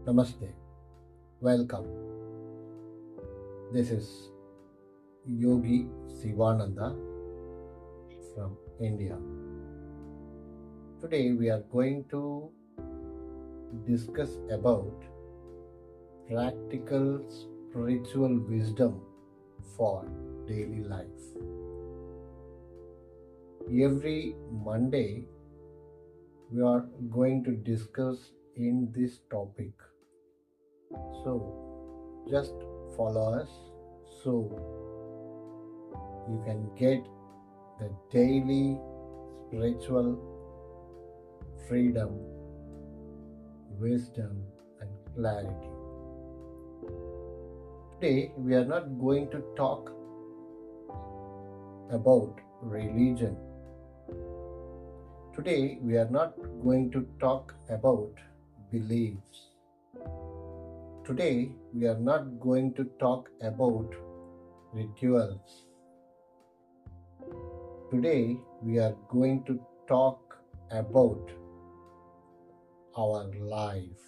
Namaste. Welcome. This is Yogi Sivanandha from India. Today we are going to discuss about practical spiritual wisdom for daily life. Every Monday we are going to discuss in this topic. So just follow us so you can get the daily spiritual freedom, wisdom, and clarity. Today, we are not going to talk about religion. Today, we are not going to talk about beliefs. Today, we are not going to talk about rituals. Today, we are going to talk about our life.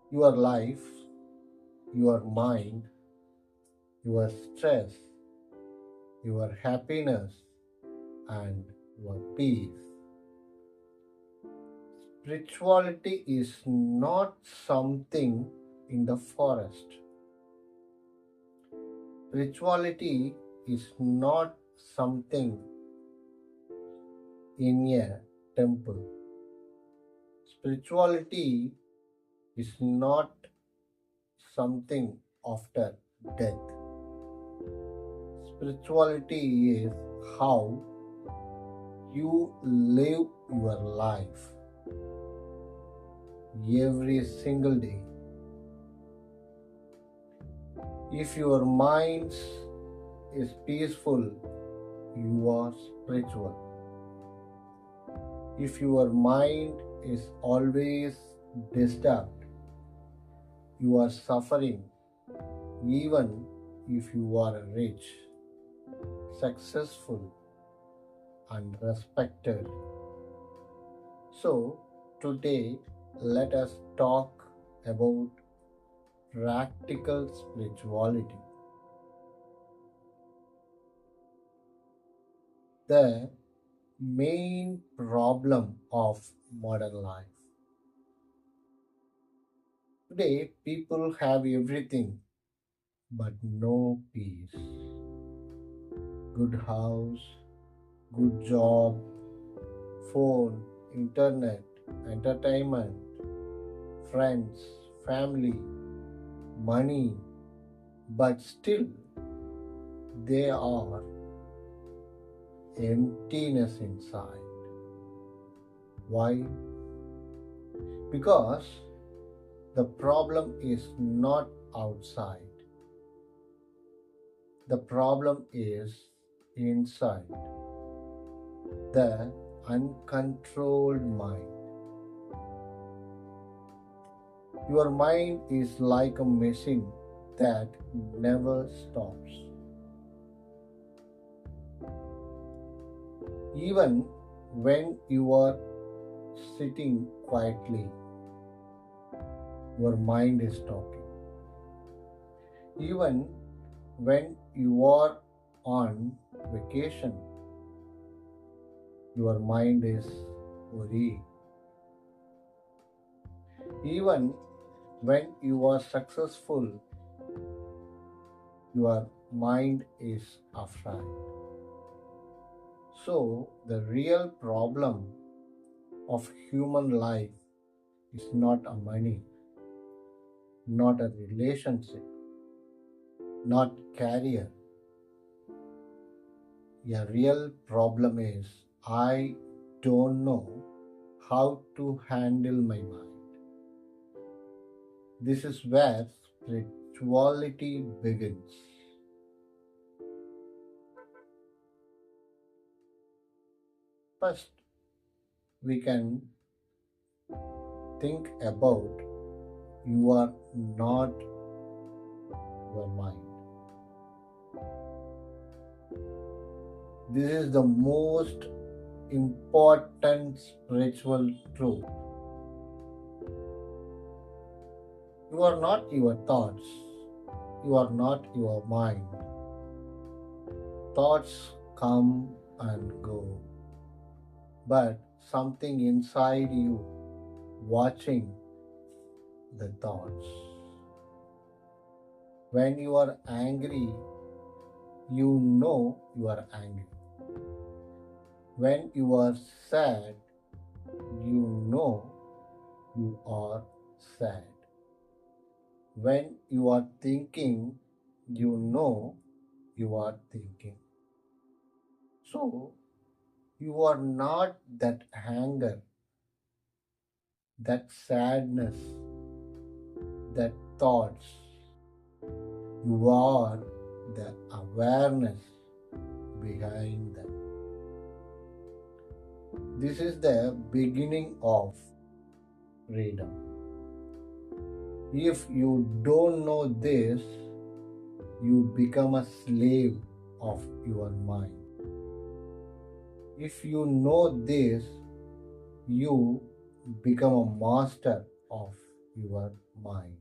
Your life, your mind, your stress, your happiness, and your peace. Spirituality is not something in the forest. Spirituality is not something in a temple. Spirituality is not something after death. Spirituality is how you live your life every single day. If your mind is peaceful, you are spiritual. If your mind is always disturbed, you are suffering, even if you are rich, successful, and respected. So, today, let us talk about practical spirituality. The main problem of modern life. Today, people have everything but no peace. Good house, good job, phone, internet, entertainment, friends, family, money, but still they are emptiness inside. Why? Because the problem is not outside. The problem is inside. The uncontrolled mind. Your mind is like a machine that never stops. Even when you are sitting quietly, your mind is talking. Even when you are on vacation, your mind is worried. Even when you are successful, your mind is afraid. So, the real problem of human life is not a money, not a relationship, not career. A real problem is I don't know how to handle my mind. This is where spirituality begins. First, we can think about you are not your mind. This is the most important spiritual truth. You are not your thoughts. You are not your mind. Thoughts come and go, but something inside you watching the thoughts. When you are angry, you know you are angry. When you are sad, you know you are sad. When you are thinking, you know you are thinking. So, you are not that anger, that sadness, that thoughts. You are the awareness behind them. This is the beginning of freedom. If you don't know this, you become a slave of your mind. If you know this, you become a master of your mind.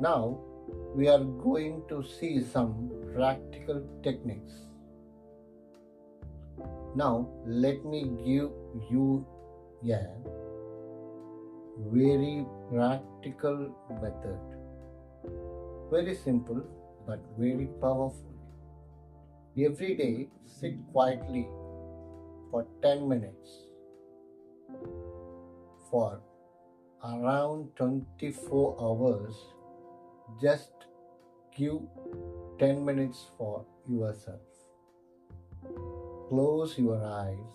Now, we are going to see some practical techniques. Now, let me give you a very practical method. Very simple but very powerful. Every day, sit quietly for 10 minutes for around 24 hours. Just give 10 minutes for yourself. Close your eyes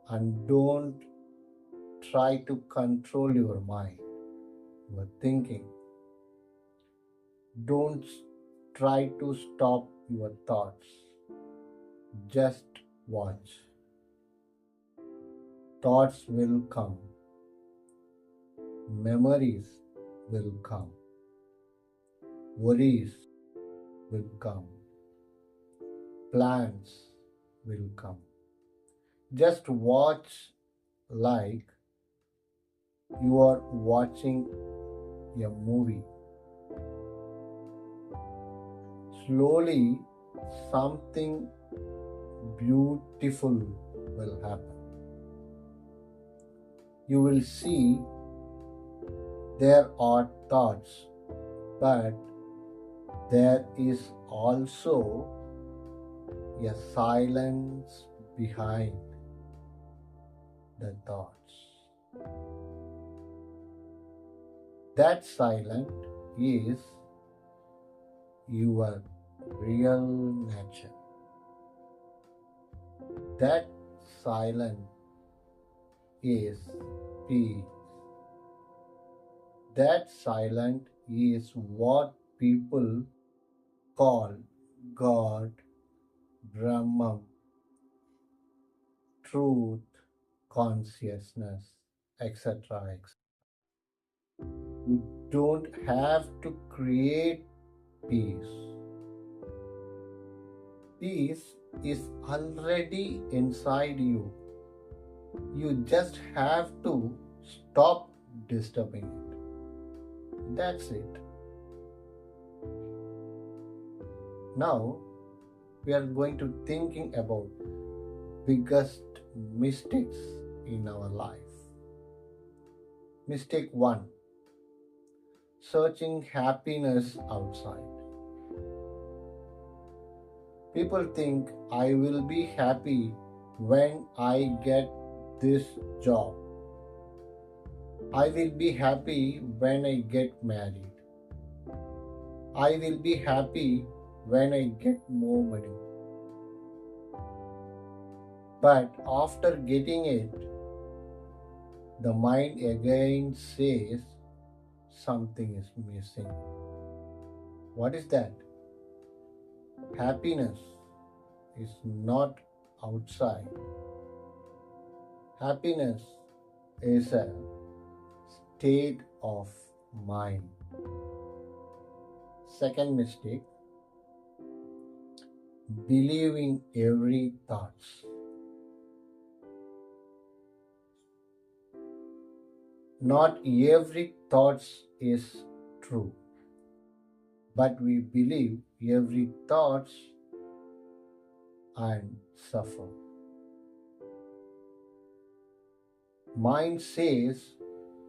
and don't try to control your mind, your thinking. Don't try to stop your thoughts. Just watch. Thoughts will come. Memories will come. Worries will come. Plans will come. Just watch like you are watching a movie. Slowly, something beautiful will happen. You will see there are thoughts, but there is also a silence behind the thoughts. That silence is your real nature. That silence is peace. That silence is what people call God, Brahman, truth, consciousness, etc. You don't have to create peace. Peace is already inside you. You just have to stop disturbing it. That's it. Now we are going to thinking about biggest mistakes in our life. Mistake 1. Searching happiness outside. People think I will be happy when I get this job. I will be happy when I get married. I will be happy when I get more money. But after getting it, the mind again says something is missing. What is that? Happiness is not outside. Happiness is a state of mind. Second mistake, believing every thoughts. Not every thoughts is true, but we believe every thoughts and suffer. Mind says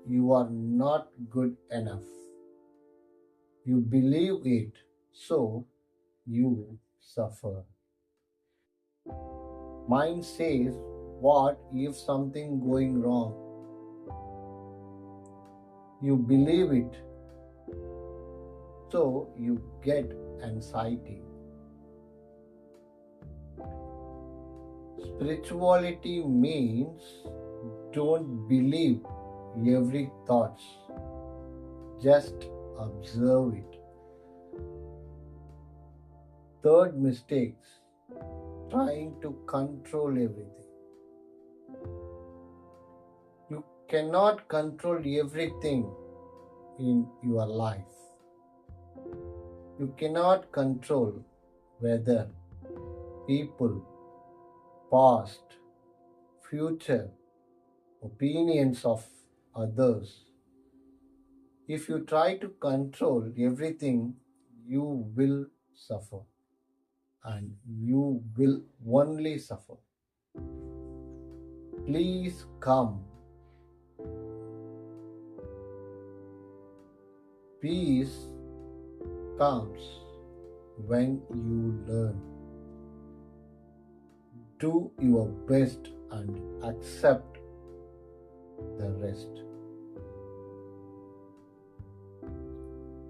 you are not good enough. You believe it, so you suffer. Mind says, what if something going wrong? You believe it, so you get anxiety. Spirituality means don't believe every thought, just observe it. Third mistakes, trying to control everything. You cannot control everything in your life. You cannot control weather, people, past, future, opinions of others. If you try to control everything, you will suffer and you will only suffer. Please come. Peace comes when you learn. Do your best and accept the rest.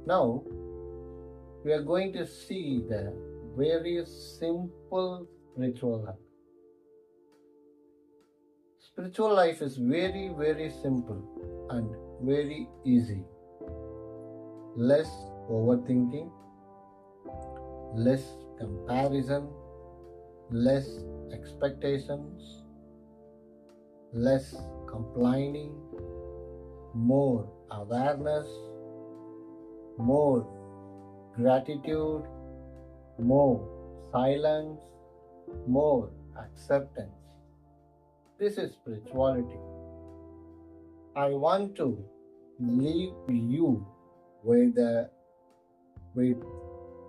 Now, we are going to see the very simple spiritual life. Spiritual life is very, very simple and very easy. Less overthinking, less comparison, less expectations, less complaining, more awareness, more gratitude, more silence, more acceptance. This is spirituality. I want to leave you with, with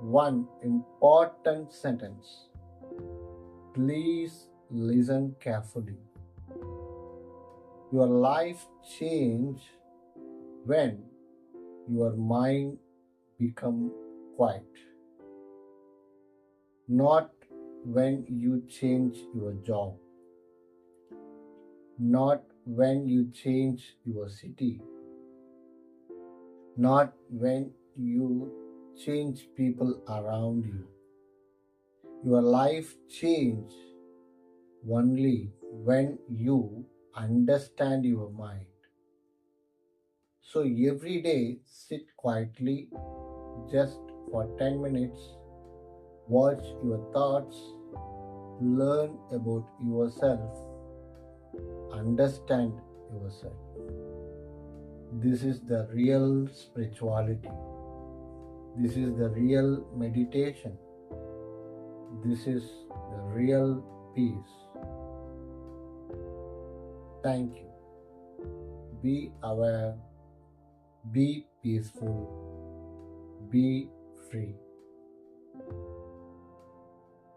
one important sentence. Please listen carefully. Your life change when your mind become quiet, not when you change your job, not when you change your city, not when you change people around you. Your life change only when you understand your mind. So every day sit quietly just for 10 minutes, watch your thoughts, learn about yourself, understand yourself. This is the real spirituality. This is the real meditation. This is the real peace. Thank you. Be aware, be peaceful, be free.